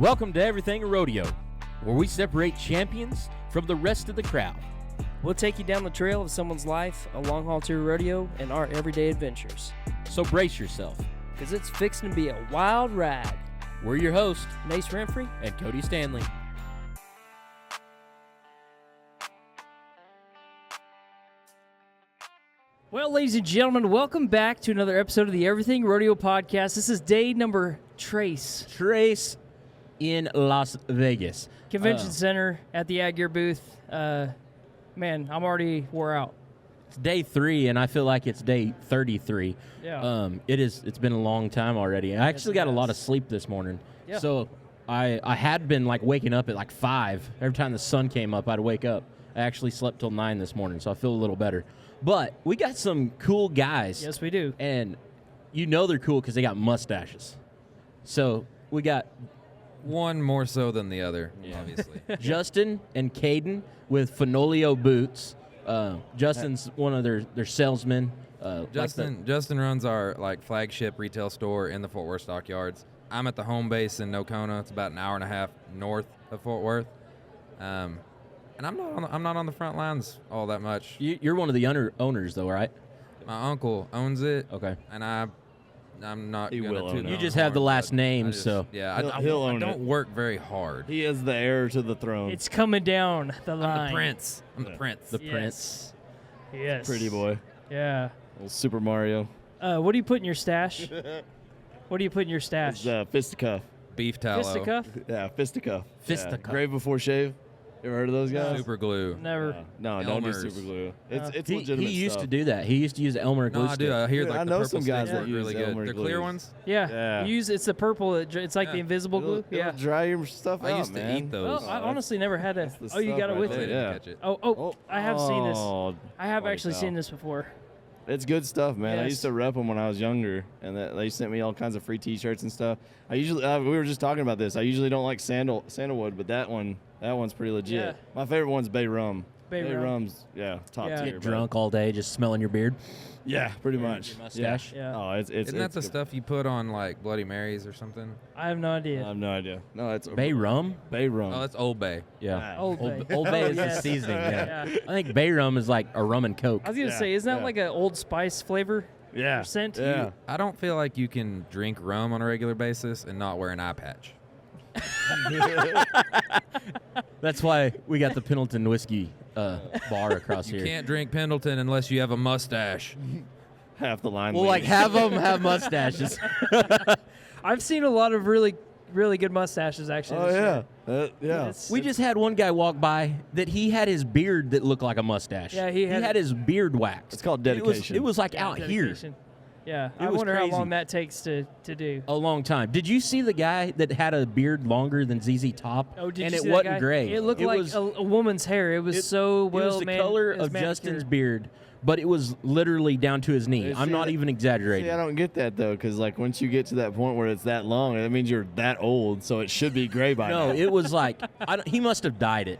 Welcome to Everything Rodeo, where we separate champions from the rest of the crowd. We'll take you down the trail of someone's life, a long-haul tour rodeo, and our everyday adventures. So brace yourself. Because it's fixing to be a wild ride. We're your hosts, Nace Renfrey and Cody Stanley. Well, ladies and gentlemen, welcome back to another episode of the Everything Rodeo Podcast. This is day number Trace in Las Vegas. Convention Center at the Ag Gear booth. Man, I'm already wore out. It's day 3, and I feel like it's day 33. Yeah. It's been a long time already. I actually got a lot of sleep this morning. Yeah. So I had been like waking up at like 5. Every time the sun came up, I'd wake up. I actually slept till 9 this morning, so I feel a little better. But we got some cool guys. Yes, we do. And you know they're cool because they got mustaches. So we got one more so than the other, obviously. Justin and Caiden with Fenoglio Boots. Justin's one of their salesmen. Justin runs our flagship retail store in the Fort Worth Stockyards. I'm at the home base in Nocona. It's about an hour and a half north of Fort Worth. And I'm not on the front lines all that much. You're one of the owners, though, right? My uncle owns it. Okay. And I'm not He gonna will toot own my You it. just own have the horn, last but name, I just- so yeah, He'll I own don't it. work very hard. He is the heir to the throne. It's coming down the line. I'm the prince. I'm the prince. the Yes. Prince. Yes. Pretty boy. Yeah. Little Super Mario. What do you put in your stash? What do you put in your stash? It's fisticuff. Beef tallow. Fisticuff? Yeah, fisticuff. Fisticuff. Yeah. Grave before shave. You ever heard of those guys? Super glue. Never. No, don't do Elmer's. super glue. It's He legitimate used stuff. to do that. He used to use Elmer glue No, I do. stick. I hear Dude, I the know purple some guys sticks that work use really good. Elmer's The clear glues. ones. Yeah. Yeah. You use it's the purple. It's like Yeah. the invisible glue. It'll Yeah. dry your stuff out, I used to man. eat those. Oh, I honestly never had a. the Oh, you stuff got it right with there. you. Yeah. Catch it. Oh, I have seen this. Oh, I have holy actually cow. seen this before. It's good stuff, man. I Yes. used to rep them when I was younger, and they sent me all kinds of free T-shirts and stuff. I usually we were just talking about this. I usually don't like sandalwood, but that one's pretty legit. Yeah. My favorite one's Bay Rum. Bay Rum. Rum's top Yeah. tier. Get bro. drunk all day, just smelling your beard. Yeah, pretty much. Your mustache. Yeah. Oh, it's Isn't that the good. stuff you put on Bloody Marys or something? I have no I idea. have no idea. No, it's Bay rum? Bay Rum. Oh, that's Old Bay. Yeah. Old Bay. Old Bay is the Yes. seasoning, yeah. Yeah. I think Bay rum is like a rum and Coke. I was gonna Yeah, say, isn't that yeah. like an Old Spice flavor? yeah. Scent? Yeah. I don't feel like you can drink rum on a regular basis and not wear an eye patch. That's why we got the Pendleton whiskey bar across You here. can't drink Pendleton unless you have a mustache. Half the line. Well, like have them have mustaches. I've seen a lot of really, really good mustaches actually. Oh this yeah. year. Yeah. It's- We just had one guy walk by that he had his beard that looked like a mustache. Yeah, he had- his beard waxed. It's called It was- dedication. It was like Yeah, out here dedication. Yeah, It I was wonder crazy. how long that takes to do. a long time. Did you see the guy that had a beard longer than ZZ Top? Oh, did and you it see that wasn't guy? gray. It looked like was, a woman's hair. It was so well It was the man- color it was of Justin's manicured. beard, but it was literally down to his knee. See, I'm not even exaggerating. See, I don't get that though, because once you get to that point where it's that long, that means you're that old, so it should be gray by No, now. it was like he must have dyed it.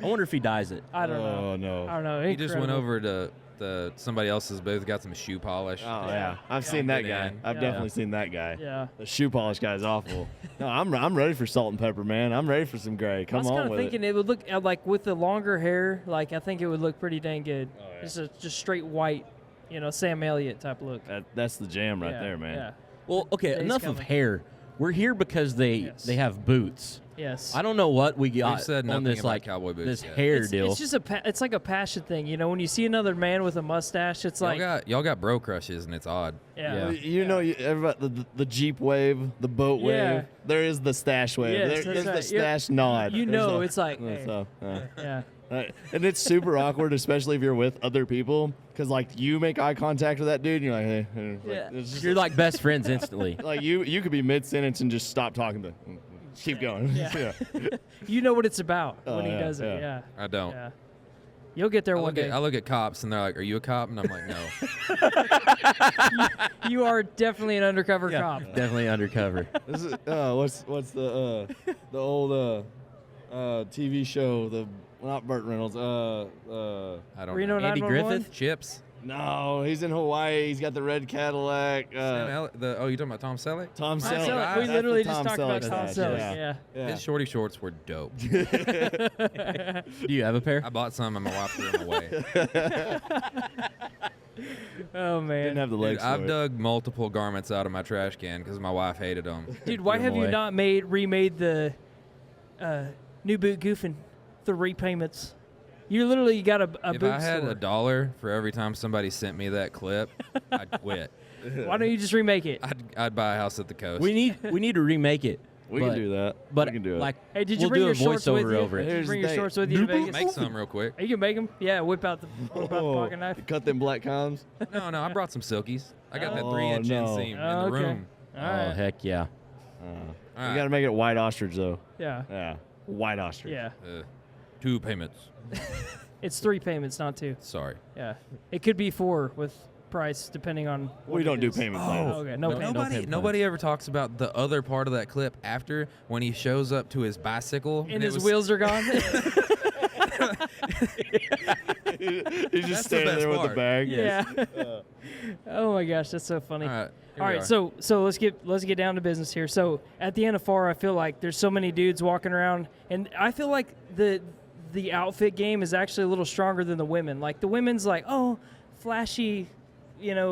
I wonder if he dyes it. I don't know. Oh no. I don't know. He just went Incredible. over to somebody else's booth, got some shoe polish. Oh yeah, I've seen that Good guy. in. I've Yeah. definitely seen that guy. Yeah. The shoe polish guy's awful. No, I'm ready for salt and pepper, man. I'm ready for some gray. I Come was kind on of with thinking it. it would look like with the longer hair. Like I think it would look pretty dang good. Oh, yeah. Just straight white, Sam Elliott type look. That's the jam right Yeah, there, man. Yeah. Well, okay, Day's enough of coming. hair. We're here because they have boots. Yes. I don't know what we got said on nothing this about like cowboy boots this yet. hair it's, deal. it's just it's like a passion thing, when you see another man with a mustache, it's like Y'all got bro crushes, and it's odd. yeah. Everybody, the Jeep wave, the boat Yeah. wave. There is the stash wave. Yes, There's that's the right. stash nod. You There's know, a- it's like, there's hey. a- Yeah. And it's super awkward, especially if you're with other people, because you make eye contact with that dude, and you're like, hey, Yeah. it's just You're like best friends instantly. like you could be mid sentence and just stop talking to. Keep going. Yeah. You know what it's about Oh, when he yeah, does it. yeah. Yeah. I don't. Yeah. You'll get there I one look, day. I look at cops, and they're like, "Are you a cop?" And I'm like, "No." You are definitely an undercover Yeah, cop. definitely undercover. This is, what's the old TV show, the not Burt Reynolds I don't Reno know. Andy 911? Griffith? Chips. No, he's in Hawaii. He's got the red Cadillac. You talking about Tom Selleck? Tom Tom Selleck. Selleck. We That's literally the just talked about Selleck Tom patch, Selleck. Yeah. His shorty shorts were dope. Do you have a pair? I bought some and my wife threw them away. Oh man. Didn't have the Dude, legs for I've it. dug multiple garments out of my trash can because my wife hated them. Dude, why Your have you boy. not remade the new boot goofing 3 payments? You literally got a If boot I had store. $1 for every time somebody sent me that clip, I'd quit. Why don't you just remake it? I'd buy a house at the coast. We need to remake it. We but, can do that. But we can do it. like, Hey, did you we'll bring do your a shorts with voiceover you? over it. Did you Here's bring the your thing. shorts with you to Vegas? Make some real quick. You can make them? Yeah, whip out the pocket knife. You cut them black comms. No, I brought some silkies. I got that Oh, 3-inch no. inseam in the Okay. room. All Oh right. heck yeah! You right. got to make it white ostrich though. Yeah. Yeah, white ostrich. Yeah. 2 payments. It's 3 payments, not 2. Sorry. Yeah. It could be 4 with price, depending on what We it don't do is. payment Oh, plans. okay. No payment. payment Nobody ever talks about the other part of that clip after when he shows up to his bicycle And it his was- wheels are gone. He's just That's the standing best there with part. the bag. yeah. Oh my gosh, that's so funny. All right. here All we right, are. so let's get down to business here. So at the NFR, I feel like there's so many dudes walking around, and I feel like the outfit game is actually a little stronger than the women. Like the women's like, oh, flashy,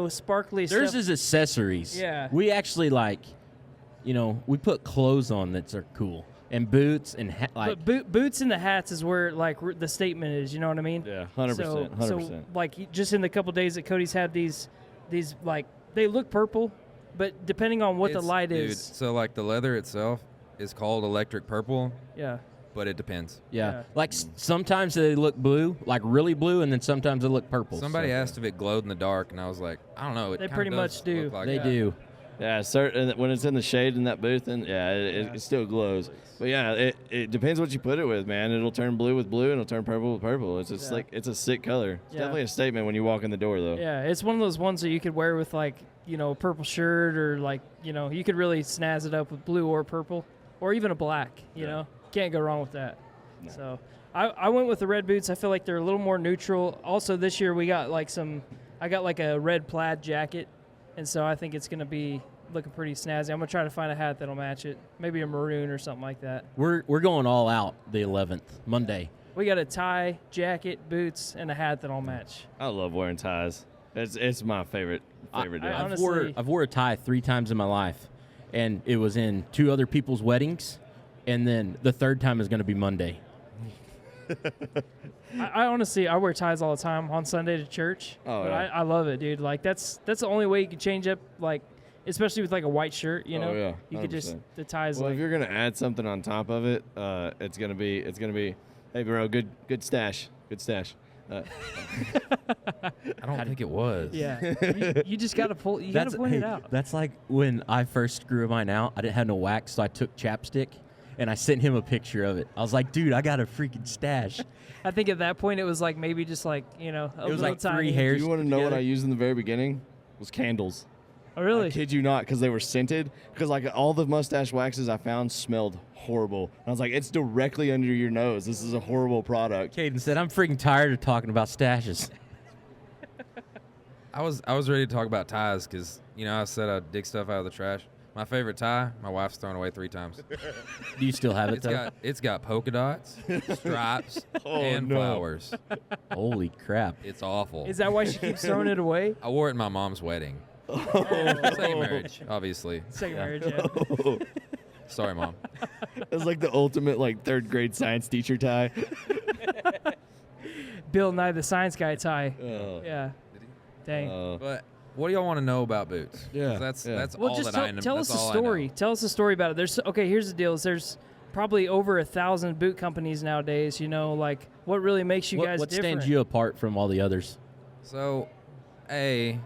sparkly Theirs stuff. is accessories. Yeah. We actually we put clothes on that are cool and boots and But boots and the hats is where the statement is. You know what I mean? Yeah, 100%. So 100%. like just in the couple days that Cody's had these like they look purple, but depending on what the It's- light dude, is, So like the leather itself is called electric purple, yeah. but it depends. yeah. Yeah. Sometimes they look blue, like really blue, and then sometimes they look purple. Somebody so. asked if it glowed in the dark, and I was like, I don't know. It They kinda pretty does much do. look like They that. do. Yeah, certain when it's in the shade in that booth, and it still glows. But yeah, it depends what you put it with, man. It'll turn blue with blue, and it'll turn purple with purple. It's just like it's a sick color. It's Yeah. definitely a statement when you walk in the door, though. Yeah, it's one of those ones that you could wear with a purple shirt or you could really snazz it up with blue or purple or even a black, you know. Can't go wrong with that. No. So I went with the red boots. I feel like they're a little more neutral. Also this year we got I got a red plaid jacket, and so I think it's going to be looking pretty snazzy. I'm going to try to find a hat that'll match it. Maybe a maroon or something like that. We're going all out the 11th, Monday. We got a tie, jacket, boots, and a hat that'll match. I love wearing ties. It's my favorite I day. honestly- I've wore a tie 3 times in my life, and it was in 2 other people's weddings, and then the third time is going to be Monday. I honestly, I wear ties all the time on Sunday to church. Oh, but yeah. I love it, dude. Like that's the only way you can change up, especially with a white shirt. You Oh, know, yeah, you could just 100%. the ties. Well, if you're gonna add something on top of it, it's gonna be, hey bro, good stash, good stash. I don't think it was. yeah, you just gotta pull. You gotta point it out. That's like when I first grew mine out. I didn't have no wax, so I took chapstick, and I sent him a picture of it. I was like, dude, I got a freaking stash. I think at that point it was maybe just a It was little like 3 tiny. hairs. Do you want to know what together. I used in the very beginning? Was candles. Oh really? I kid you not, because they were scented. Because all the mustache waxes I found smelled horrible. And I was like, it's directly under your nose. This is a horrible product. Caden said, I'm freaking tired of talking about stashes. I was ready to talk about ties because I said I'd dig stuff out of the trash. My favorite tie, my wife's thrown away 3 times. Do you still have it, though? It's got polka dots, stripes, Oh, and no. flowers. Holy crap. It's awful. Is that why she keeps throwing it away? I wore it at my mom's wedding. Second marriage, obviously. Second marriage, yeah. Sorry, Mom. It's like the ultimate 3rd grade science teacher tie. Bill Nye the Science Guy tie. Oh. Yeah. Dang. But what do y'all want to know about boots? 'Cause Yeah, that's yeah. that's Well, all just that I know. tell us that's a all I story. know. Tell us a story about it. Here's the deal. There's probably over 1,000 boot companies nowadays. What really makes you guys What different? stands you apart from all the others? So, made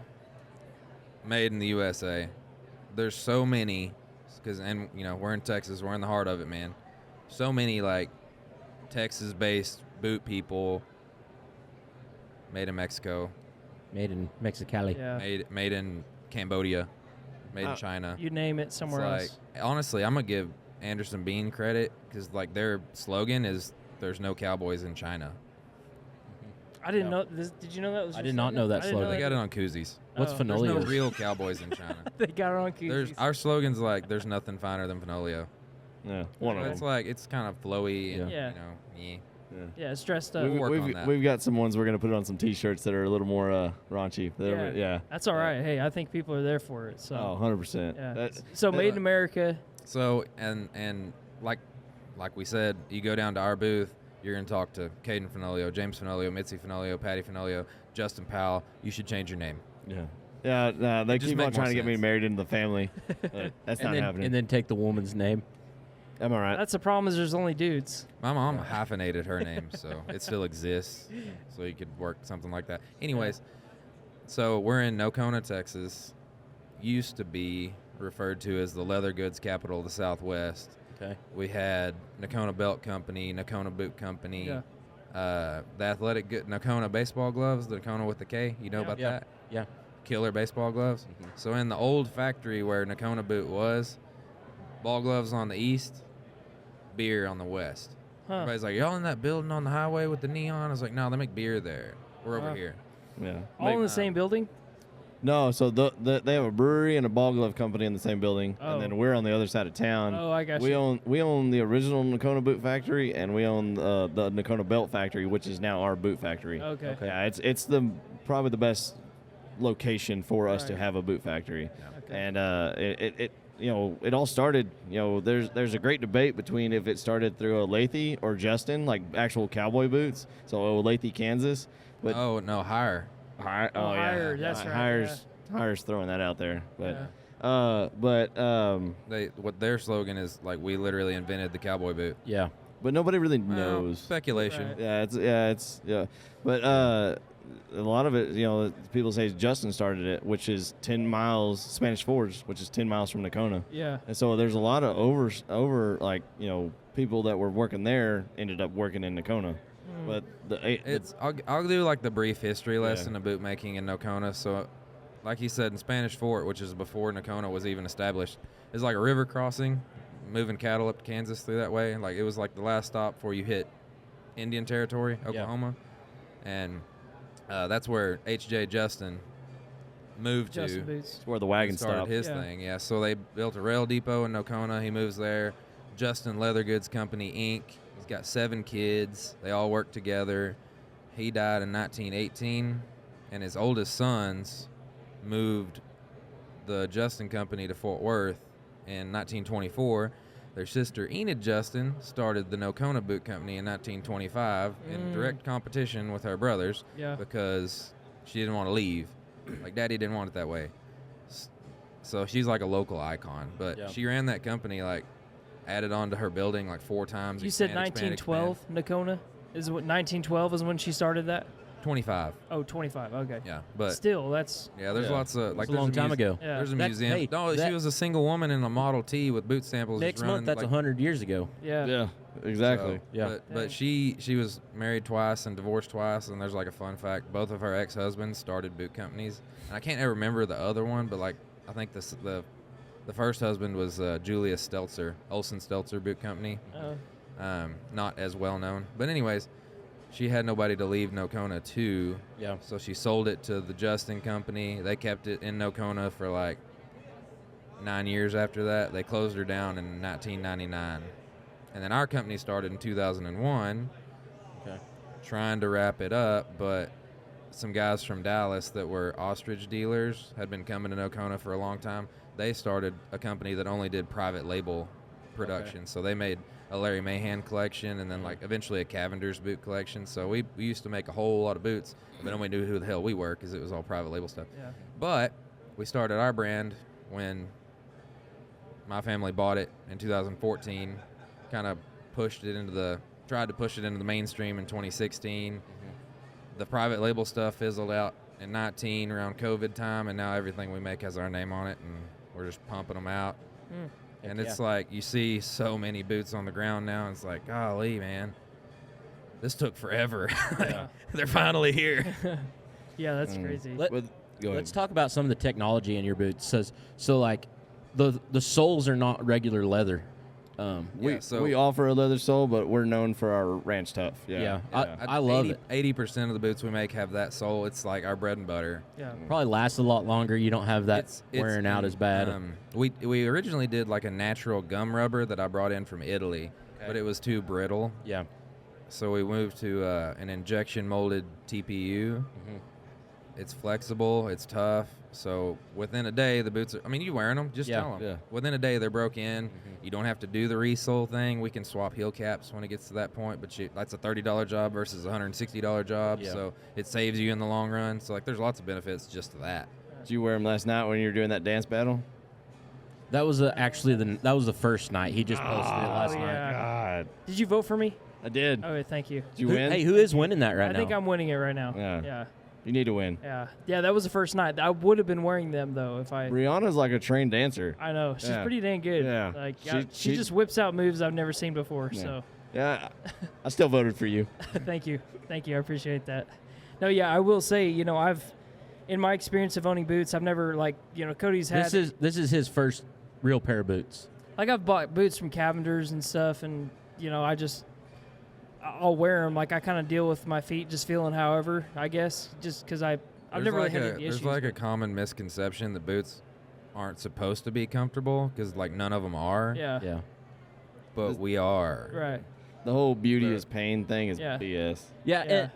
in the USA. There's so many, and we're in Texas. We're in the heart of it, man. So many Texas-based boot people. Made in Mexico. Made in Mexicali. Yeah. Made in Cambodia. Made in China. You name it somewhere else. Honestly, I'm gonna give Anderson Bean credit because their slogan is "There's no cowboys in China." I didn't know this. Did you know that was? I your did not slogan? know that I didn't slogan. They got it on koozies. What's Oh. There's Fenolio? no real cowboys in China. They got it on koozies. Our slogan's like, "There's nothing finer than Fenolio." Yeah, one of It's them. like it's kind of flowy and Yeah. yeah. Yeah, it's dressed up. We'll work on that. We've got some ones we're gonna put on some T-shirts that are a little more raunchy. Yeah. That's all right. Hey, I think people are there for it. So. Oh, 100%. Yeah. So made in America. So and like we said, you go down to our booth, you're gonna talk to Caiden Fenolio, James Fenolio, Mitzi Fenolio, Patty Fenolio, Justin Powell. You should change your name. Yeah. Yeah, no, they Just keep make on trying more to get me sense. married into the family. That's not happening. And then take the woman's name. Am I right? That's the problem is there's only dudes. My mom hyphenated her name, so it still exists. So you could work something like that. Anyways, so we're in Nocona, Texas. Used to be referred to as the leather goods capital of the Southwest. Okay. We had Nocona Belt Company, Nocona Boot Company, Yeah. the athletic Nocona baseball gloves, the Nocona with the K. You know about Yeah. that? Yeah. Killer baseball gloves. So in the old factory where Nocona Boot was, ball gloves on the east, beer on the west. Huh. Everybody's like, y'all in that building on the highway with the neon? I was like, no, they make beer there. We're over Wow. here. Yeah. All in the same building? No, so they have a brewery and a ball glove company in the same building, Oh. and then we're on the other side of town. Oh, I got we you. own the original Nocona boot factory, and we own the Nocona belt factory, which is now our boot factory. Okay. Yeah, it's the probably the best location for us to Right. have a boot factory, Okay. and it it all started. There's a great debate between if it started through Olathe or Justin, like actual cowboy boots. So Olathe, Kansas, but Oh, no, higher. Higher, that's right, Hire's throwing that out there, but What their slogan is, like, we literally invented the cowboy boot. Yeah. but nobody really Well, knows. speculation. Right. Yeah, but a lot of it, people say Justin started it, which is 10 miles Spanish Forge, which is 10 miles from Nocona, Yeah. and so there's a lot of people that were working there ended up working in Nocona, but I'll do like the brief history lesson of boot making in Nocona. So, like he said, in Spanish Fort, which is before Nocona was even established, is like a river crossing, moving cattle up to Kansas through that way. Like it was like the last stop before you hit Indian Territory, Oklahoma, and that's where H.J. Justin moved Justin to. Boots. where the wagon Started stopped. his Yeah. thing, yeah. So they built a rail depot in Nocona. He moves there. Justin Leather Goods Company, Inc. He's got 7 kids. They all work together. He died in 1918, and his oldest sons moved the Justin Company to Fort Worth in 1924. Their sister Enid Justin started the Nocona Boot Company in 1925 in direct competition with her brothers Yeah. because she didn't want to leave. Like, Daddy didn't want it that way. So she's like a local icon. But Yeah. she ran that company, like, added on to her building like 4 times. You said expand, expand, 1912, Nocona? Is what 1912 is when she started that? 25. Oh, 25. Okay. Yeah. But Still, that's yeah, there's Yeah. lots of, like, It's a long time ago. Yeah. There's a That- museum. hey, No, she that- was a single woman in a Model T with boot samples. Next running, month, that's like, 100 years ago. yeah. Yeah, exactly. So, Yeah. But Dang. she was married twice and divorced twice, and there's like a fun fact: both of her ex-husbands started boot companies, and I can't ever remember the other one, but like I think the first husband was Julius Stelzer, Olson Stelzer Boot Company, not as well known, but anyways, she had nobody to leave Nocona to, Yeah. so she sold it to the Justin Company. They kept it in Nocona for like 9 years after that. They closed her down in 1999. And then our company started in 2001, Okay. trying to wrap it up, but some guys from Dallas that were ostrich dealers had been coming to Nocona for a long time. They started a company that only did private label production. So they made a Larry Mahan collection and then like eventually a Cavender's boot collection. So we used to make a whole lot of boots, but nobody knew who the hell we were because it was all private label stuff. Yeah. But we started our brand when my family bought it in 2014, kind of tried to push it into the mainstream in 2016. The private label stuff fizzled out in 19 around COVID time, and now everything we make has our name on it, and we're just pumping them out. And it's like you see so many boots on the ground now, and it's like, golly, man, this took forever. Yeah. They're finally here. Yeah, that's crazy. Let, Go ahead. Let's talk about some of the technology in your boots. So like the soles are not regular leather. We offer a leather sole, but we're known for our ranch tough. Yeah. I love it. 80% of the boots we make have that sole. It's like our bread and butter. Yeah. Probably lasts a lot longer. You don't have that wearing out as bad. We originally did like a natural gum rubber that I brought in from Italy, but it was too brittle. Yeah. So we moved to an injection molded TPU. Mm-hmm. It's flexible. It's tough. So within a day, the boots are, I mean, you wearing them, just tell them. Yeah. Within a day, they're broke in. You don't have to do the resole thing. We can swap heel caps when it gets to that point, but that's a $30 job versus a $160 job. Yeah. So it saves you in the long run. So like, there's lots of benefits just to that. Did you wear them last night when you were doing that dance battle? That was actually the first night. He just posted it last night. yeah. God. Did you vote for me? I did. Oh, thank you. Did you win? Hey, who is winning that right I now? think I'm winning it right now. Yeah. Yeah. You need to win. Yeah, that was the first night. I would have been wearing them though if I. Rihanna's like a trained dancer. I know she's Yeah. pretty dang good. Yeah. Like She- she just whips out moves I've never seen before. Yeah. So Yeah, I still voted for you. thank you. I appreciate that. No, yeah, I will say, in my experience of owning boots, I've never Cody's had. This is his first real pair of boots. Like I've bought boots from Cavenders and stuff, and I'll wear them. Like I kind of deal with my feet just feeling however, I guess, just because I've never really had any issues. There's like a common misconception that boots aren't supposed to be comfortable because like none of them are. Yeah. Yeah. But we are. Right. The whole beauty is pain thing is Yeah. BS. Yeah. Yeah.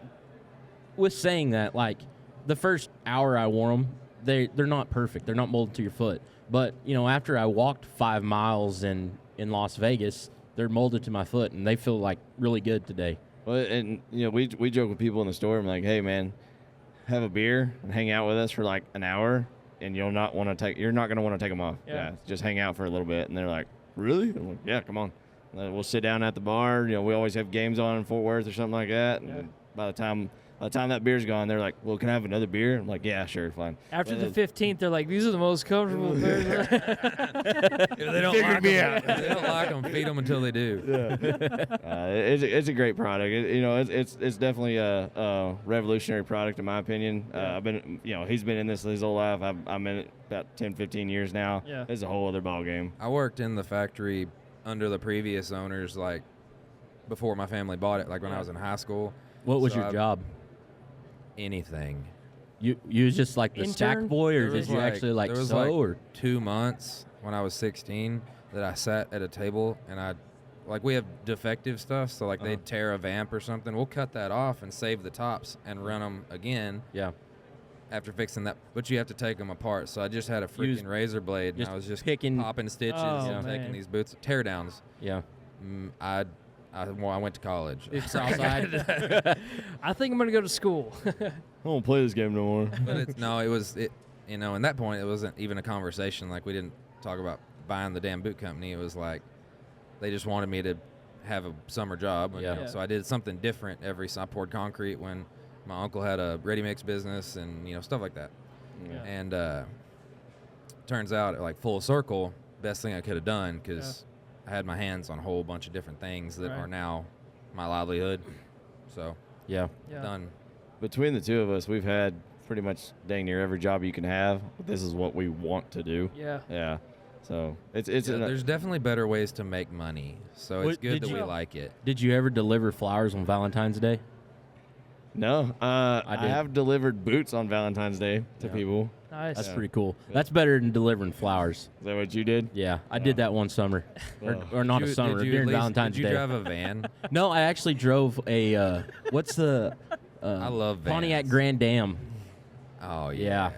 With saying that, like the first hour I wore them, they're not perfect. They're not molded to your foot. But after I walked 5 miles in Las Vegas, they're molded to my foot, and they feel like really good today. Well, and we joke with people in the store. I'm like, hey man, have a beer and hang out with us for like an hour, and you're not going to take them off. Yeah. Just hang out for a little bit. And they're like, really? I'm like, yeah, come on. We'll sit down at the bar. We always have games on in Fort Worth or something like that. And by the time that beer's gone, they're like, well, can I have another beer? I'm like, yeah, sure, fine. After the 15th, they're like, these are the most comfortable pairs. They don't like them. They don't like them. Feed them until they do. It's a great product. It's definitely a revolutionary product in my opinion. I've been, he's been in this his whole life. I'm in it about 10, 15 years now. Yeah. It's a whole other ball game. I worked in the factory under the previous owners, like before my family bought it, like when I was in high school. What was So your job? Anything. You was just like the stack Intern? boy, or There did was you actually there was sew? Or 2 months when I was 16 that I sat at a table and we have defective stuff, so like they'd tear a vamp or something. We'll cut that off and save the tops and run them again. Yeah. After fixing that, but you have to take them apart. So I just had a freaking razor blade, and I was just picking- popping stitches Oh, and taking man. these boots, tear downs. Yeah. I went to college. It's outside. I think I'm going to go to school. I won't play this game no more. But in that point, it wasn't even a conversation. Like, we didn't talk about buying the damn boot company. It was like they just wanted me to have a summer job. Yeah. Yeah. So I did something different I poured concrete when my uncle had a ready-mix business and, stuff like that. Yeah. And turns out, like, full circle, best thing I could have done because I had my hands on a whole bunch of different things that Right. are now my livelihood. So, Yeah. Yeah. done. Between the two of us, we've had pretty much dang near every job you can have. But this is what we want to do. Yeah. Yeah. So it's There's definitely better ways to make money. So it's What- good did that you- we like it. Did you ever deliver flowers on Valentine's Day? no. I did. have delivered boots on Valentine's Day to Yeah. people. Nice. That's pretty cool. That's better than delivering flowers. Is that what you did? Yeah, I did that one summer, or not Did a you- summer, did you during at least- Valentine's Did you Day. drive a van? No, I actually drove a what's the I love vans. Pontiac Grand Am. Oh, Yeah.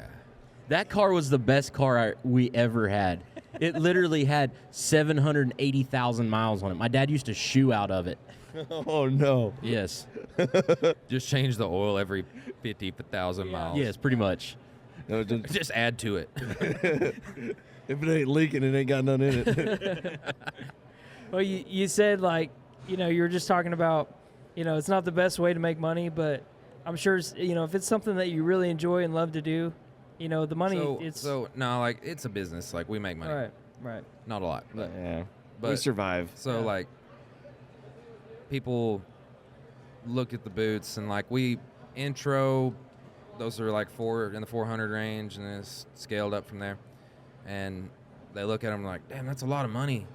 That car was the best car we ever had. It literally had 780,000 miles on it. My dad used to shoe out of it. Oh no. Yes. Just change the oil every 50,000 miles. Yes, pretty much. No, just- Just add to it. if it ain't leaking, it ain't got nothing in it. Well, you said you were just talking about, it's not the best way to make money, but I'm sure, if it's something that you really enjoy and love to do, the money, it's a business. Like, we make money. Right. Not a lot, but Yeah. We but survive. so Yeah. like people look at the boots and like we intro, those are like in the 400 range, and then it's scaled up from there. And they look at them like, damn, that's a lot of money.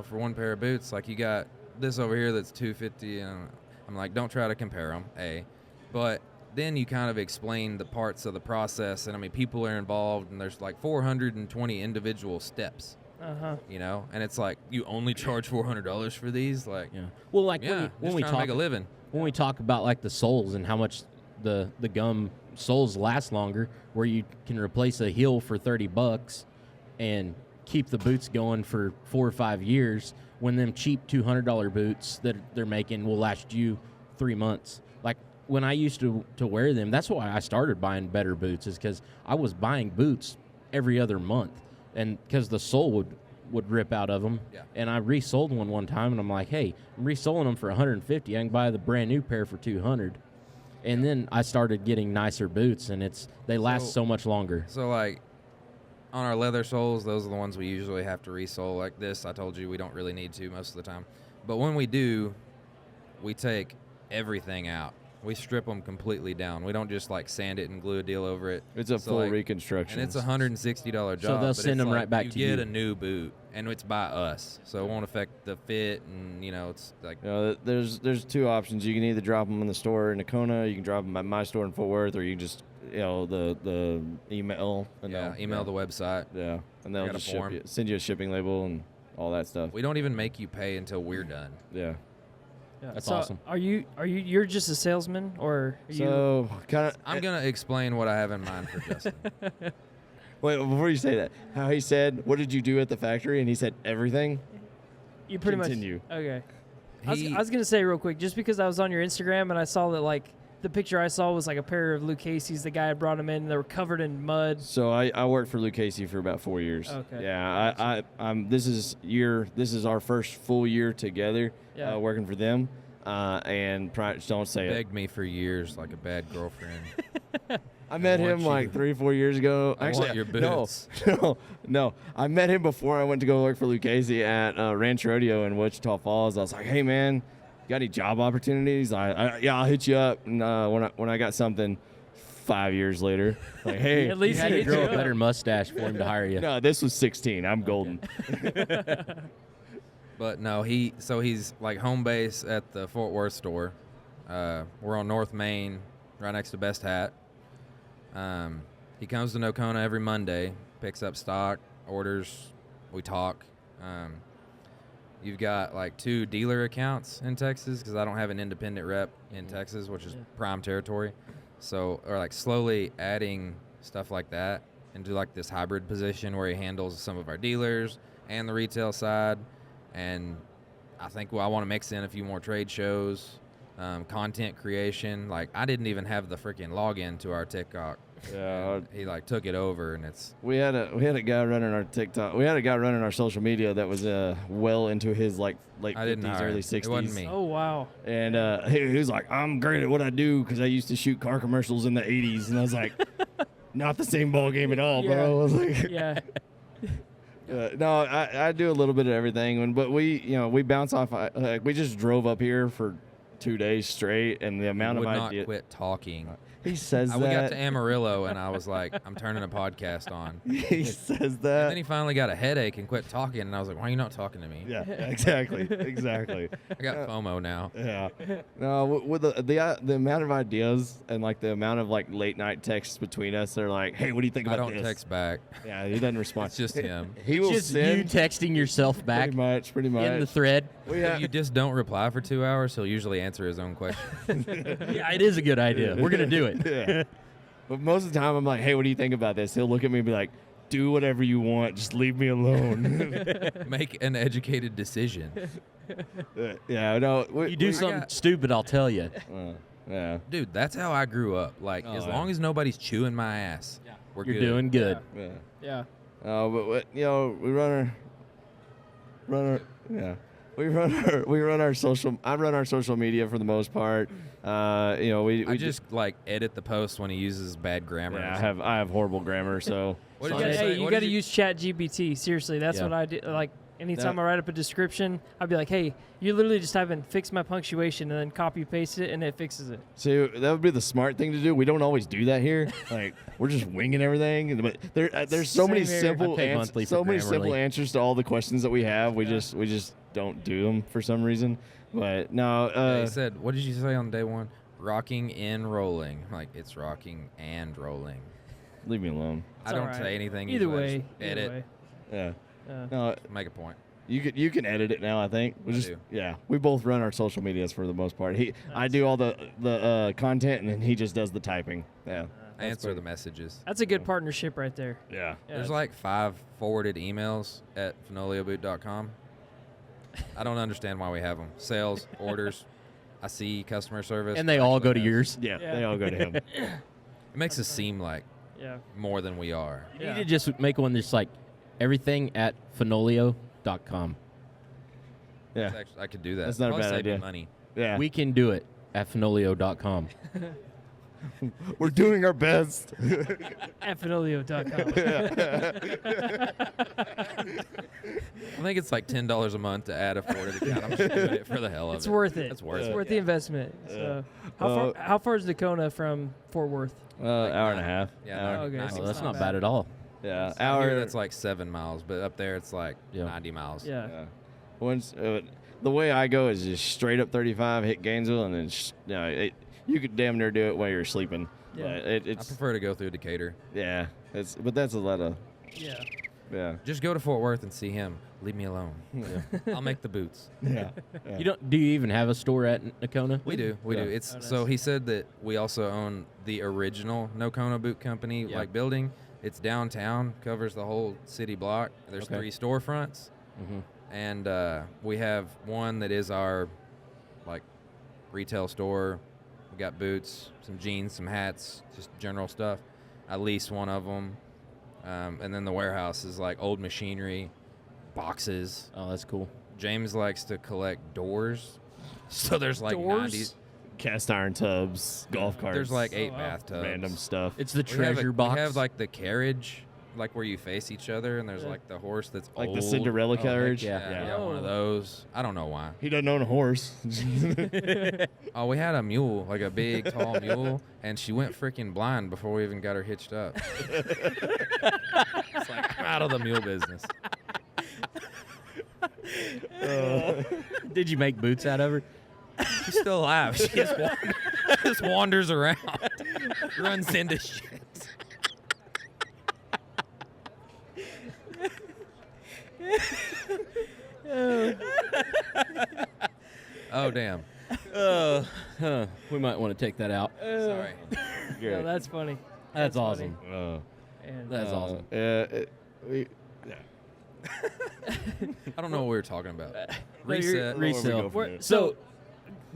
for one pair of boots, like you got this over here that's $250, and I'm like, don't try to compare them, but then you kind of explain the parts of the process, and I mean, people are involved, and there's like 420 individual steps. And it's like, you only charge $400 for these, like, Well, like when we talk, to make a living. When we talk about like the soles and how much the gum soles last longer, where you can replace a heel for $30 and keep the boots going for 4 or 5 years, when them cheap $200 boots that they're making will last you 3 months. Like when I used to wear them, that's why I started buying better boots, is because I was buying boots every other month, and because the sole would rip out of them. And I resold one time, and I'm like, hey, I'm reselling them for $150. I can buy the brand new pair for $200. And then I started getting nicer boots, and they last so much longer. So like on our leather soles, those are the ones we usually have to resole. Like this, I told you we don't really need to most of the time. But when we do, we take everything out. We strip them completely down. We don't just like sand it and glue a deal over it. It's a full reconstruction. And it's $160 job. So they'll send them right back to you. You get a new boot, and it's by us, so it won't affect the fit, and it's like. There's 2 options. You can either drop them in the store in Nocona, you can drop them at my store in Fort Worth, or you can just the email. And email the website. Yeah, and they'll just send you a shipping label and all that stuff. We don't even make you pay until we're done. Yeah. That's awesome. You're just a salesman, or are so kind of? I'm gonna explain what I have in mind for Justin. Wait, before you say that, how he said, "What did you do at the factory?" and he said everything. You pretty Continue. much okay. I was gonna say real quick, just because I was on your Instagram and I saw that like the picture I saw was like a pair of Luke Casey's. The guy had brought them in, and they were covered in mud. So I worked for Luke Casey for about 4 years. Okay. Yeah, this is our first full year together, working for them. And don't say it. Begged me for years like a bad girlfriend. I met him like 3 or 4 years ago. Actually, want your boots. No. I met him before I went to go work for Luke Casey at Ranch Rodeo in Wichita Falls. I was like, hey man, you got any job opportunities? I'll hit you up. And when I got something 5 years later, like, hey, at least you had to grow a better mustache for him to hire you. No, this was 16. I'm golden. But no, he's like home base at the Fort Worth store. We're on North Main, right next to Best Hat. He comes to Nocona every Monday, picks up stock, orders, we talk. You've got like 2 dealer accounts in Texas, because I don't have an independent rep in Texas, which is prime territory. So, or like slowly adding stuff like that into like this hybrid position where he handles some of our dealers and the retail side. And I think I want to mix in a few more trade shows, content creation. Like I didn't even have the freaking login to our TikTok. Yeah, he like took it over, and it's. We had a guy running our TikTok. We had a guy running our social media that was well into his like late 50s, early 60s. It wasn't me. Oh wow! And he was like, "I'm great at what I do because I used to shoot car commercials in the '80s," and I was like, "Not the same ball game at all, bro." I was like, yeah. No, I do a little bit of everything, but we bounce off. We just drove up here for 2 days straight, and the amount of ideas. Would not quit talking. He says that. We got to Amarillo, and I was like, I'm turning a podcast on. He says that. And then he finally got a headache and quit talking, and I was like, why are you not talking to me? Yeah, exactly. I got FOMO now. Yeah. No, with the amount of ideas and like the amount of like late night texts between us, they're like, hey, what do you think about this? I don't text back. Yeah, he doesn't respond. It's just him. He will just send you texting yourself back. Pretty much. In the thread. If you just don't reply for 2 hours, he'll usually answer his own question. Yeah, it is a good idea. We're going to do it. Yeah. But most of the time, I'm like, hey, what do you think about this? He'll look at me and be like, do whatever you want. Just leave me alone. Make an educated decision. Yeah, no. You do something stupid, I'll tell you. Yeah. Dude, that's how I grew up. Like, as long as nobody's chewing my ass, we're You're good. doing good. Yeah. But we run our social. I run our social media for the most part. I just like edit the post when he uses bad grammar. Yeah, I have horrible grammar, so. You got to use ChatGPT. Seriously, that's what I do. Like anytime I write up a description, I'd be like, hey, you literally just type in fix my punctuation and then copy paste it and it fixes it. So that would be the smart thing to do. We don't always do that here. Like we're just winging everything. But there's so many Same here. simple I pay monthly for Grammarly. answers to all the questions that we have. We just don't do them for some reason. But no, He said, what did you say on day one? Rocking and rolling. I'm like, it's rocking and rolling. leave me alone. I don't say anything. Either usually. I way. just edit. Either way. Yeah. Yeah. No, Make a point. you can edit it now. I think we I just do. yeah. We both run our social medias for the most part. I do all the content and then he just does the typing. Yeah. I answer the messages. That's a good partnership right there. Yeah. Yeah, There's like 5 forwarded emails at fenolioboot.com. I don't understand why we have them. Sales, orders, I see customer service. And they all go to yours. Yeah. Yeah. They all go to him. It makes us seem like Yeah. more than we are. You Yeah. need to just make one that's like everything at Fenolio.com. Yeah. It's actually, I could do that. That's not a Probably bad save me idea. money. Yeah. We can do it at Fenolio.com. We're doing our best. At Fenolio.com. I think it's like $10 a month to add a forwarded account. I'm just doing it for the hell of It's it. worth it. It's worth It's it. worth the investment. So, how far is Nocona from Fort Worth? Hour and a half. Yeah, Hour. no, Okay, 90 so Oh, that's not not bad at all. Yeah. Out Hour. here, that's like 7 miles, but up there it's like Yeah. 90 miles. Yeah. Yeah. Once the way I go is just straight up 35, hit Gainesville, and then you could damn near do it while you're sleeping. Yeah. But I it's prefer to go through Decatur. yeah. But that's a lot of Yeah. yeah. Just go to Fort Worth and see him. Leave me alone. I'll make the boots. Yeah. Do you even have a store at Nocona? We do. We Yeah. do. It's Oh, nice. so he said that we also own the original Nocona boot company Yeah. like building. It's downtown, covers the whole city block. There's Okay. 3 storefronts, Mm-hmm. and we have one that is our like retail store. We got boots, some jeans, some hats, just general stuff. I lease one of them, and then the warehouse is like old machinery, boxes. Oh, that's cool. James likes to collect doors, so there's like Doors? 90 Cast iron tubs, golf carts. There's like 8 wow. bathtubs. random stuff. It's the We have treasure a- box. We have like the carriage, like where you face each other, and there's Yeah. like the horse that's Like the old. Cinderella heck carriage. yeah. Yeah, Yeah. one of those. I don't know why. He doesn't own a horse. Oh, we had a mule, like a big, tall mule, and she went freaking blind before we even got her hitched up. It's like, I'm out of the mule business. Did you make boots out of her? She's still alive. She just wanders around, runs into shit. Oh, damn. We might want to take that out. Sorry. No, that's funny. That's funny. awesome. And, That's awesome. I don't know what we were talking about. No, you're- Reset. Resale. We're- So,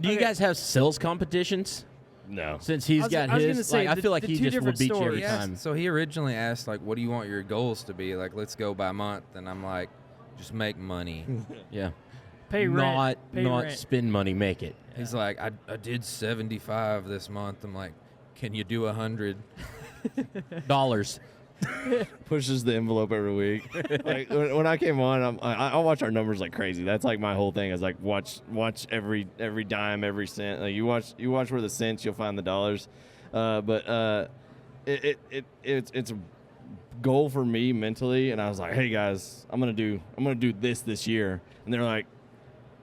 do you okay. guys have sales competitions? No. Since he's got I was his, gonna say, like, I the- feel like the he two just will different beat you every He stores. asked- time. So he originally asked, like, what do you want your goals to be? Like, let's go by month. And I'm like, just make money. Yeah. pay rent. Pay not rent. spend money, make it. He's like, I did 75 this month. I'm like, can you do 100? Dollars. Pushes the envelope every week. Like when I came on, I watch our numbers like crazy. That's like my whole thing is like watch every dime, every cent. Like you watch where the cents, you'll find the dollars. It's a goal for me mentally, and I was like, hey guys, I'm gonna do this year, and they're like,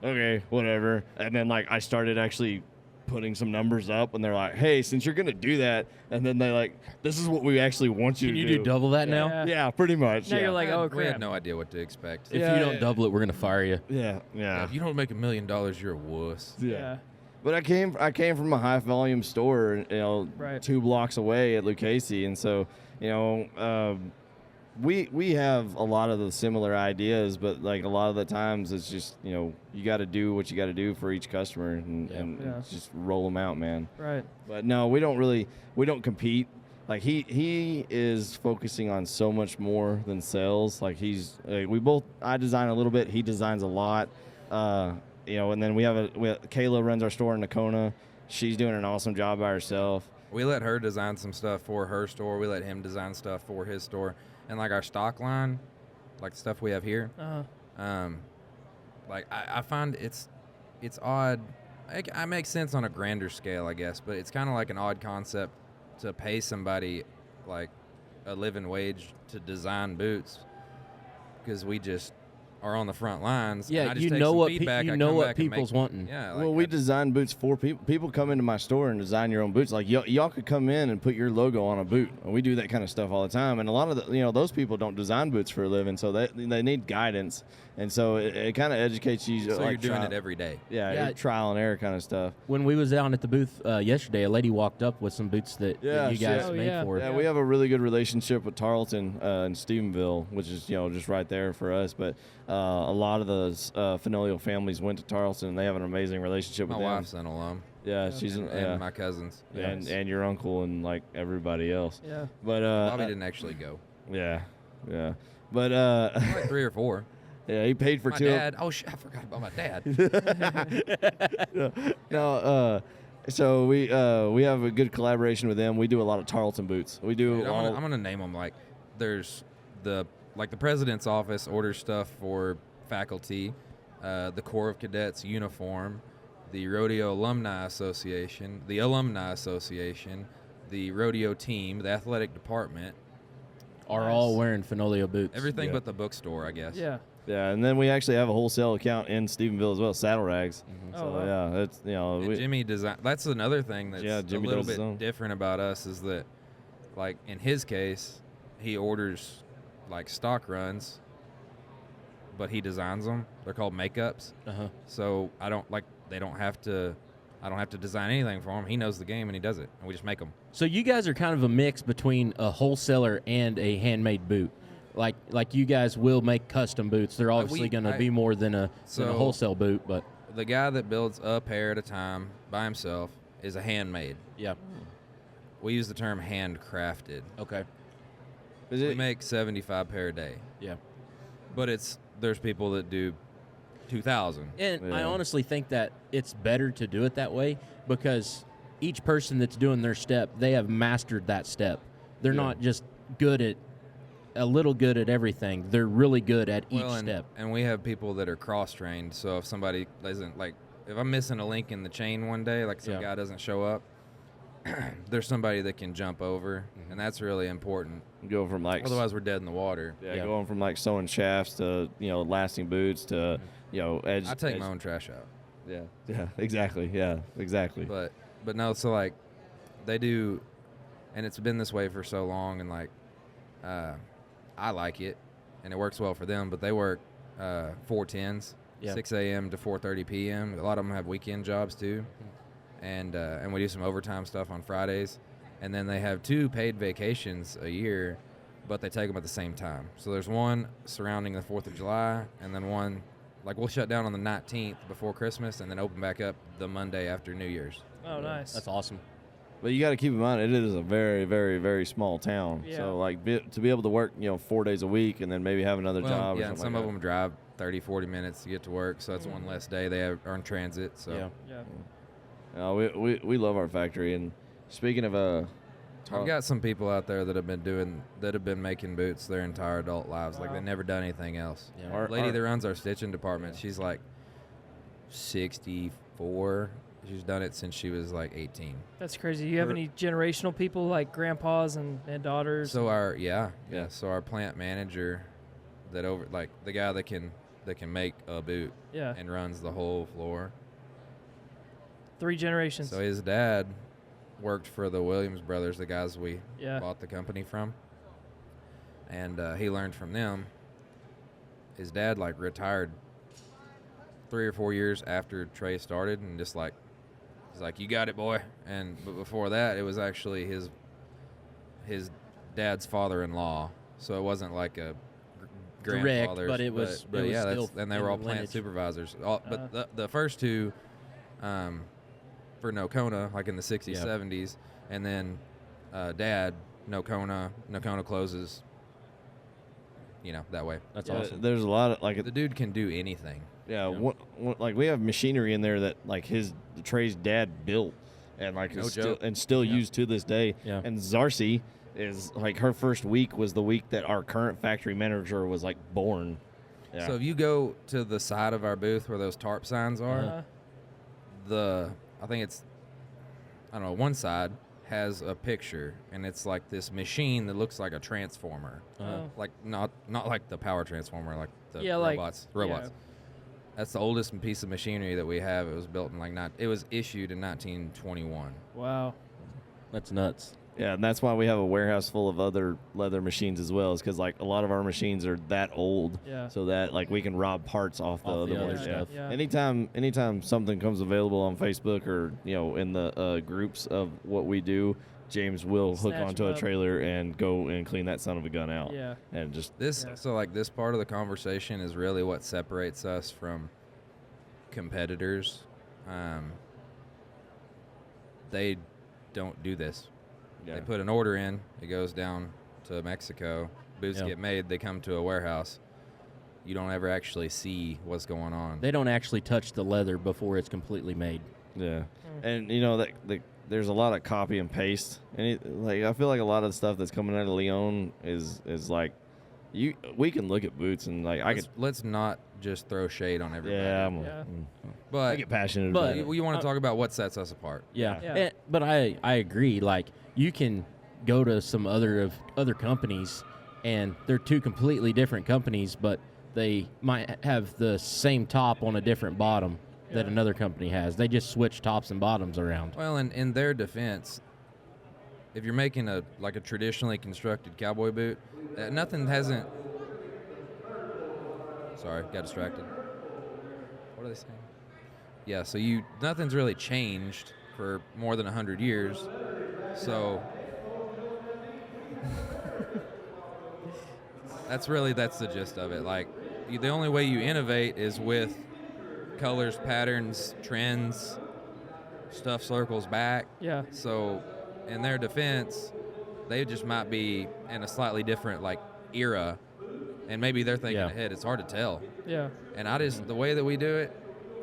okay, whatever. And then like I started actually putting some numbers up, and they're like, hey, since you're gonna do that, and then they're like, this is what we actually want you Can to you do. do double that now? Yeah. Yeah, pretty much. Now yeah. you're like, oh We had crap. no idea what to expect. If Yeah, you don't yeah. double it, we're gonna fire you. yeah, yeah. If you don't make $1 million, you're a wuss. Yeah. But I came from a high volume store, Right. 2 blocks away at Lucchese, and so we have a lot of the similar ideas, but like a lot of the times it's just you got to do what you got to do for each customer and Yeah. just roll them out, man. Right. But no, we don't compete. Like he is focusing on so much more than sales. Like I design a little bit, he designs a lot. And then we have Kayla runs our store in Nocona. She's doing an awesome job by herself. We let her design some stuff for her store. We let him design stuff for his store. And like our stock line, like the stuff we have here, Like I find it's odd. I make sense on a grander scale, I guess, but it's kind of like an odd concept to pay somebody like a living wage to design boots, because we just are on the front lines. Yeah, and I just you take know some what feedback, you I know come what back and people's make, wanting. Yeah, Well, we design boots for people. People come into my store and design your own boots. Like y'all could come in and put your logo on a boot. And we do that kind of stuff all the time. And a lot of those people don't design boots for a living, so they need guidance. And so it kind of educates you. So like you're doing it every day. Yeah, trial and error kind of stuff. When we was down at the booth yesterday, a lady walked up with some boots that you guys made for her. Yeah, we have a really good relationship with Tarleton in Stephenville, which is just right there for us. But a lot of the Fenolio families went to Tarleton, and they have an amazing relationship with them. My wife's an alum. Yeah, she's and my cousins. and your uncle and like everybody else. Yeah. But Bobby didn't actually go. Yeah. But Like 3 or 4. yeah, he paid for My 2. dad. Oh shit! I forgot about my dad. No, so we have a good collaboration with them. We do a lot of Tarleton boots. We do. Dude, I'm gonna name them. Like there's the president's office orders stuff for faculty, the Corps of Cadets uniform, the Rodeo Alumni Association, the rodeo team, the athletic department. Are all wearing Fenolio boots. Everything but the bookstore, I guess. Yeah. Yeah, and then we actually have a wholesale account in Stephenville as well, Saddle Rags. Oh, So wow. yeah, it's And Jimmy design. That's another thing that's Jimmy a little does his own. bit different about us is that, like in his case, he orders like stock runs, but he designs them. They're called makeups. So I don't have to design anything for him. He knows the game and he does it, and we just make them. So you guys are kind of a mix between a wholesaler and a handmade boot. Like you guys will make custom boots. They're obviously going to be more than a wholesale boot, but The guy that builds a pair at a time by himself is a handmade. yeah. We use the term handcrafted. Okay. We make 75 pair a day, Yeah. but there's people that do 2,000. And I Yeah. honestly think that it's better to do it that way because each person that's doing their step, they have mastered that step. They're not just a little good at everything. They're really good at each step. And we have people that are cross-trained, so if somebody doesn't, like, if I'm missing a link in the chain one day, like some guy doesn't show up, there's somebody that can jump over, and that's really important. Go from like Otherwise, we're dead in the water. going from like sewing shafts to lasting boots to edge. I take my own trash out. Yeah, exactly. Yeah, exactly. But no, so like they do, and it's been this way for so long, and like I like it, and it works well for them. But they work 4/10s, 6 a.m. to 4:30 p.m. A lot of them have weekend jobs too, and we do some overtime stuff on Fridays, and then they have 2 paid vacations a year, but they take them at the same time. So there's one surrounding the 4th of July, and then one. Like, we'll shut down on the 19th before Christmas and then open back up the Monday after New Year's. Oh, nice. That's awesome. But you got to keep in mind, it is a very, very, very small town. Yeah. So, like, to be able to work, 4 days a week and then maybe have another job. Yeah, or and something some like of them drive 30, 40 minutes to get to work, so that's one less day they are in transit. So Yeah. We love our factory. And speaking of I've got some people out there that have been making boots their entire adult lives. Like, they've never done anything else. Yeah. Our lady that runs our stitching department, she's like 64. She's done it since she was like 18. That's crazy. Do you have any generational people like grandpas and daughters? So so our plant manager that the guy that can make a boot and runs the whole floor. 3 generations. So his dad worked for the Williams brothers, the guys we Yeah. bought the company from, and he learned from them. His dad retired 3 or 4 years after Trey started, and just he's like, "You got it, boy." But before that, it was actually his dad's father-in-law, so it wasn't like a grandfather's, but it was still and they in were all the plant lineage. supervisors. But the first 2. For Nocona, like in the 60s, 70s, and then Dad, Nocona closes, that way. That's awesome. There's a lot of The dude can do anything. Yeah, we have machinery in there that Trey's dad built, and is still used to this day. Yeah. And Zarcy is her first week was the week that our current factory manager was born, Yeah. So if you go to the side of our booth where those tarp signs are, I think it's, I don't know, one side has a picture, and it's like this machine that looks like a transformer, like not like the power transformer, like the robots. Yeah. That's the oldest piece of machinery that we have. It was built in it was issued in 1921. Wow. That's nuts. Yeah, and that's why we have a warehouse full of other leather machines as well, is because like a lot of our machines are that old, so that like we can rob parts off the other ones. stuff. Yeah. Anytime something comes available on Facebook or in the groups of what we do, James will hook Snatch onto them a up. trailer and go and clean that son of a gun out. Yeah. And just So like this part of the conversation is really what separates us from competitors. They don't do this. They put an order in, it goes down to Mexico, boots get made, they come to a warehouse. You don't ever actually see what's going on. They don't actually touch the leather before it's completely made. Yeah, and there's a lot of copy and paste, and I feel like a lot of the stuff that's coming out of Leon is like, we can look at boots and like let's not just throw shade on everybody. Yeah, but I get passionate but- about it. you want to talk about what sets us apart. Yeah. Yeah. But I agree. Like, you can go to some other companies, and they're two completely different companies, but they might have the same top on a different bottom that another company has. They just switch tops and bottoms around. Well, in their defense, if you're making a traditionally constructed cowboy boot, nothing hasn't. Sorry, got distracted. What are they saying? Yeah, so nothing's really changed for more than 100 years. So that's the gist of it. Like, the only way you innovate is with colors, patterns, trends, stuff circles back. Yeah. So in their defense, they just might be in a slightly different era, and maybe they're thinking ahead. It's hard to tell. Yeah. And the way that we do it,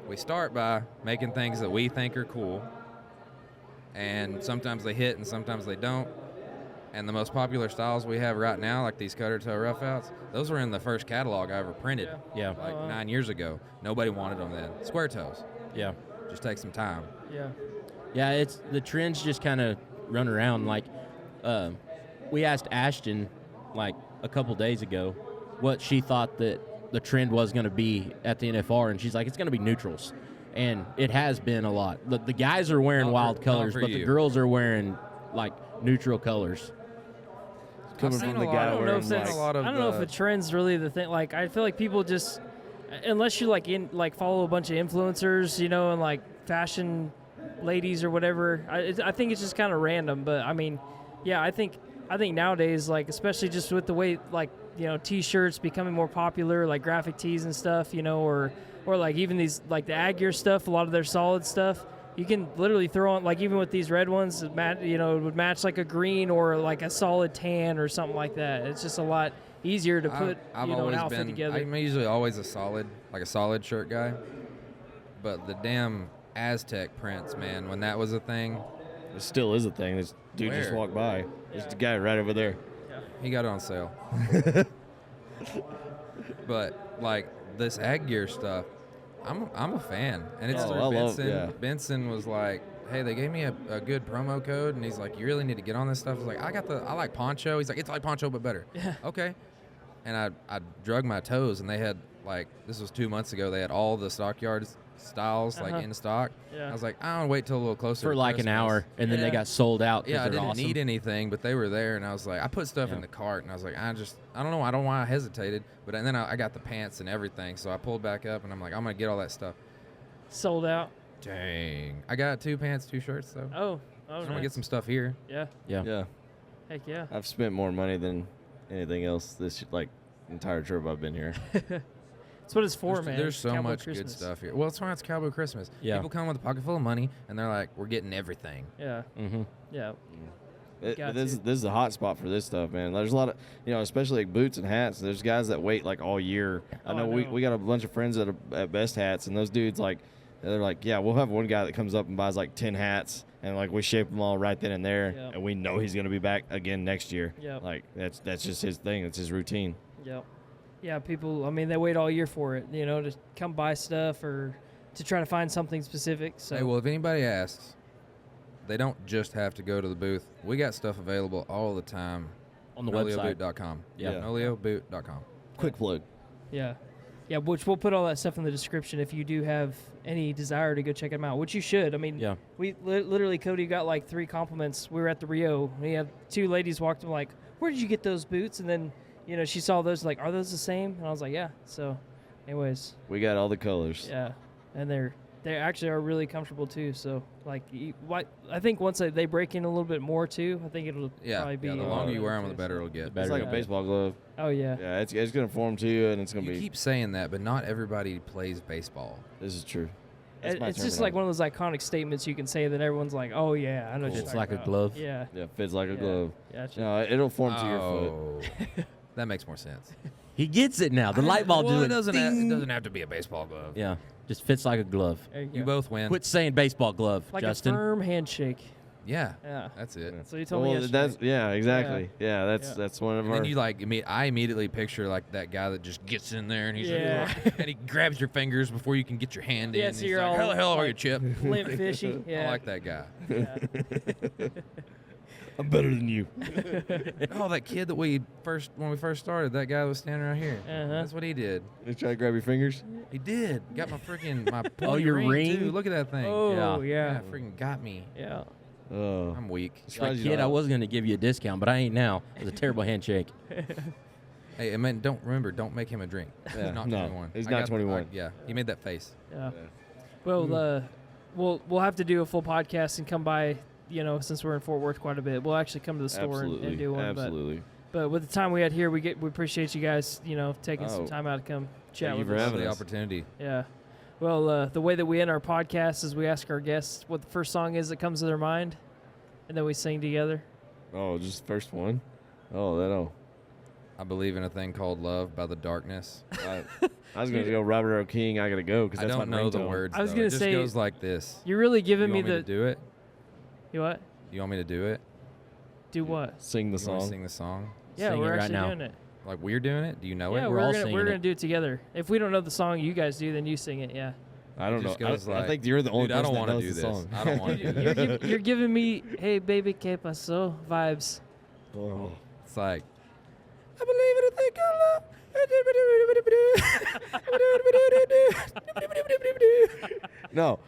we start by making things that we think are cool, and sometimes they hit and sometimes they don't. And the most popular styles we have right now, like these cutter toe rough-outs, those were in the first catalog I ever printed. Yeah. 9 years ago. Nobody wanted them then. Square toes. Yeah. Just take some time. Yeah. Yeah, it's the trends just kind of run around. Like, we asked Ashton a couple days ago what she thought that the trend was going to be at the NFR, and she's like, it's going to be neutrals. And it has been a lot. The guys are wearing wild colors, but the girls are wearing neutral colors. Coming from the guy I don't know if wearing that's, a lot of I don't know if a trend's really the thing. Like, I feel like people just, unless you follow a bunch of influencers, and fashion ladies or whatever, I think it's just kind of random. But I mean, yeah, I think nowadays, especially just with the way t-shirts becoming more popular, like graphic tees and stuff, or even these the Ag Gear stuff, a lot of their solid stuff. You can literally throw on, even with these red ones, it would match a green or a solid tan or something like that. It's just a lot easier to put I've an always outfit together. I'm usually always a solid shirt guy. But the damn Aztec prints, man, when that was a thing. It still is a thing. This dude just Where? walked by. There's the guy right over there. He got it on sale. But this Ag Gear stuff, I'm a fan, and it's through Benson. Benson was like, "Hey, they gave me a good promo code," and he's like, "You really need to get on this stuff." I was like, "I like poncho." He's like, "It's like poncho but better." Yeah. Okay. And I drug my toes, and they had this was 2 months ago. They had all the Stockyards styles in stock. Yeah. I was like, I don't wait till a little closer For to an Christmas. hour, and then they got sold out. Yeah, I they're didn't awesome. need anything, but they were there, and I was like, I put stuff in the cart, and I was like, I don't know why I hesitated, but then I got the pants and everything, so I pulled back up, and I'm like, I'm gonna get all that stuff. Sold out. Dang, I got 2 pants, 2 shirts though. Oh, I'm nice. gonna get some stuff here. Yeah. Yeah. Heck yeah. I've spent more money than anything else this entire trip I've been here. That's what it's for, man. There's so Cowboy much Christmas. good stuff here. Well, that's why it's Cowboy Christmas. Yeah. People come with a pocket full of money, and they're like, we're getting everything. Yeah. Mm-hmm. Yeah. This is a hot spot for this stuff, man. There's a lot of, especially boots and hats. There's guys that wait all year. I know. We got a bunch of friends that are at Best Hats, and those dudes they're like, yeah, we'll have one guy that comes up and buys 10 hats, and we shape them all right then and there, Yep. and we know he's gonna be back again next year. Yep. That's just his thing. It's his routine. Yep. Yeah, people. I mean, they wait all year for it. You know, to come buy stuff or to try to find something specific. So. Hey, well, if anybody asks, they don't just have to go to the booth. We got stuff available all the time On the website. FenolioBoot.com. Yeah. FenolioBoot.com. Quick plug. Yeah. Yeah, which we'll put all that stuff in the description if you do have any desire to go check them out, which you should. I mean, Yeah. we literally, Cody got like 3 compliments. We were at the Rio. We had 2 ladies walked in like, where did you get those boots? And then, you know, she saw those like, are those the same? And I was like, yeah. So, anyways, We got all the colors. yeah. And they actually are really comfortable too. So, like, I think once they break in a little bit more too, I think it'll probably be. The longer you wear them, the better it'll get. better. It's like Yeah. a baseball glove. Oh, yeah. Yeah, it's gonna form to you, and it's gonna You be. keep saying that, but not everybody plays baseball. This is true. That's my It's just like terminology. one of those iconic statements you can say that everyone's like, oh, yeah, I know what you're It's talking like a about. glove. Yeah. Yeah, fits like a Yeah. glove. Gotcha. No, it'll form to your foot. Oh, that makes more sense. He gets it now. The light bulb well, just it doesn't. ding. It doesn't have to be a baseball glove. Yeah, just fits like a glove. There You go. both win. Quit saying baseball glove, Like Justin. a firm handshake. Yeah, Yeah. that's it. So you told me Well, yesterday. that's exactly. Yeah, Yeah. that's one of And our. then you like, I immediately picture like that guy that just gets in there and he's Yeah. like, and he grabs your fingers before you can get your hand Yeah, in. so He's you're like, all, how the hell are you, like, Chip? Limp fishy. Yeah. I like that guy. Yeah. I'm better than you. Oh, that kid that when we first started, that guy was standing right here. Uh-huh. That's what he did. You try to grab your fingers. He did. Got my freaking my Oh, pointy your ring, ring? too. Look at that thing. Oh, yeah, yeah. freaking got me. Yeah. Oh, I'm weak. Like, surprised you kid, I don't- was gonna give you a discount, but I ain't now. It was a terrible handshake. Hey, I mean, don't make him a drink. Yeah, He's not no, 21. he's I not got the- 21. yeah, he made that face. Yeah. Well, we'll have to do a full podcast and come by. You know, since we're in Fort Worth quite a bit, we'll actually come to the store and do one. Absolutely. But with the time we had here, we appreciate you guys. You know, taking some Oh. time out to come chat Thank you with for us. having the us. opportunity. Yeah. Well, the way that we end our podcast is we ask our guests what the first song is that comes to their mind, and then we sing together. Oh, just first one. Oh, that'll. I believe in a thing called love by the Darkness. I was gonna go Robert O. King. I gotta go because I that's don't my know the ringtone. words. I was though. gonna it just say- goes like this. You're really You giving want me me the. to do it? You what? You want me to do it? Do what? Sing the You want to song. sing the song? Yeah, Sing it we're right actually now. doing it. Like we're doing it? Do you know Yeah, it? we're all we're singing gonna it. do it together. If we don't know the song you guys do, then you sing it. Yeah. I don't It know. just goes I like, think you're the only Dude, I person don't that want to knows do the this. song. I don't want to do You're, this. you're giving me, hey baby, que pasó vibes. Oh. It's like, I believe in a thing called love. No.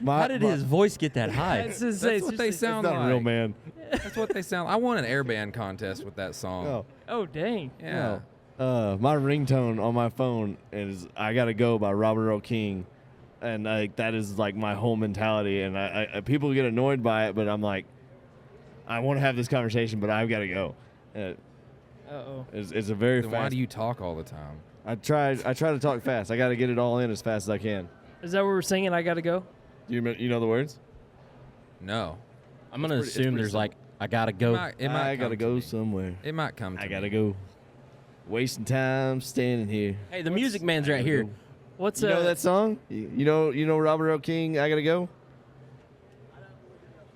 How did his voice get that high? That's That's what they sound Not like. a real man. That's what they sound. I won an air band contest with that song. No. Oh dang. Yeah. No. My ringtone on my phone is "I Gotta Go" by Robert O. King, and that is like my whole mentality. And I people get annoyed by it, but I'm like, I want to have this conversation, but I've got to go. Uh-oh. It's a very Then fast. why do you talk all the time? I try to talk fast. I got to get it all in as fast as I can. Is that what we're singing? I gotta go. You know the words? No. I'm gonna It's assume pretty there's simple. like I gotta go. It might I come gotta to go me. somewhere. It might come to I me. gotta go. Wasting time standing here. Hey, the music man's right here. What's You know that song? You know Robert O. King. I gotta go.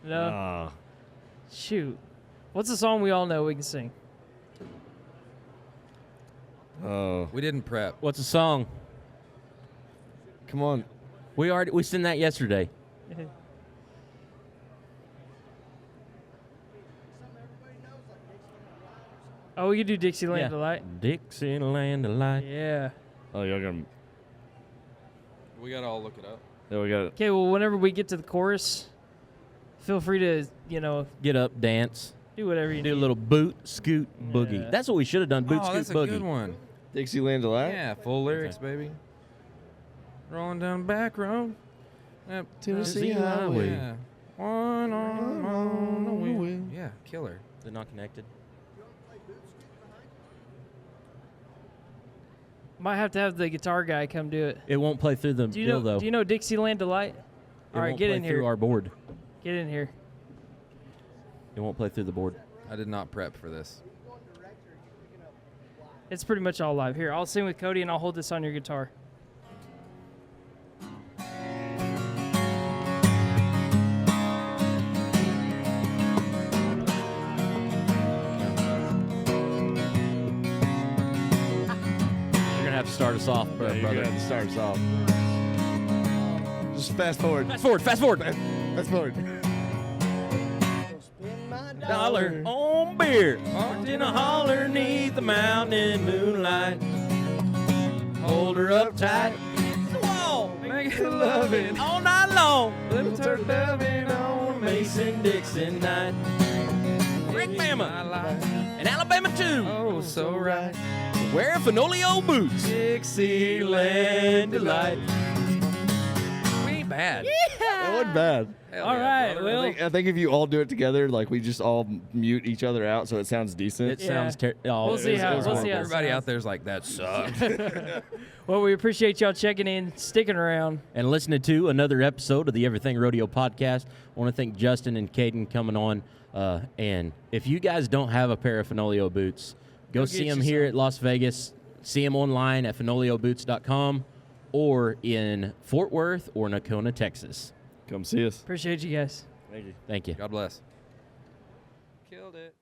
No. Ah. Shoot. What's a song we all know we can sing? Oh, We didn't prep. What's the song? come on. We sent that yesterday. Oh, we could do Dixieland Yeah. Delight. Dixieland Delight. Yeah. Oh, y'all gonna. We gotta all look it up. Yeah, we got it. Okay, well, whenever we get to the chorus, feel free to, Get up, dance, do whatever you do a need. little boot, scoot, boogie. Yeah. That's what we should have done. Boot, Oh, scoot, that's a boogie. good one. Dixieland Delight. Yeah, full lyrics, baby. Rolling down the back road. Yep. Tennessee Highway. Yeah. One on the wheel. Yeah, killer. They're not connected. Might have to have the guitar guy come do it. It won't play through the Do you bill know? though. Do you know Dixieland Delight? It All right, won't get play in through here. our board. Get in here. It won't play through the board. I did not prep for this. It's pretty much all live. Here, I'll sing with Cody and I'll hold this on your guitar. start us off, Yeah, you're brother. gonna have to start us off. Just fast forward. Fast forward. Fast forward. Dollar on beer, parked in a holler neath the mountain moonlight. Hold her up tight. Whoa, make it loving all night long. Little turtle loving on Mason-Dixon night. Rick Bama and Alabama too. Oh, so right. Wear Fenolio boots. Dixieland delight. We ain't bad. That wasn't bad. Hell All yeah, right, brother. well, I think if you all do it together, like we just all mute each other out so it sounds decent. It Yeah. sounds terrible. We'll see how it Everybody sounds. out there's like, that sucked. Well, we appreciate y'all checking in, sticking around. And listening to another episode of the Everything Rodeo podcast. I want to thank Justin and Caiden coming on. And if you guys don't have a pair of Fenolio boots, go Go see get them you here some. at Las Vegas. See them online at fenolioboots.com or in Fort Worth or Nocona, Texas. Come see us. Appreciate you guys. Thank you. Thank you. God bless. Killed it.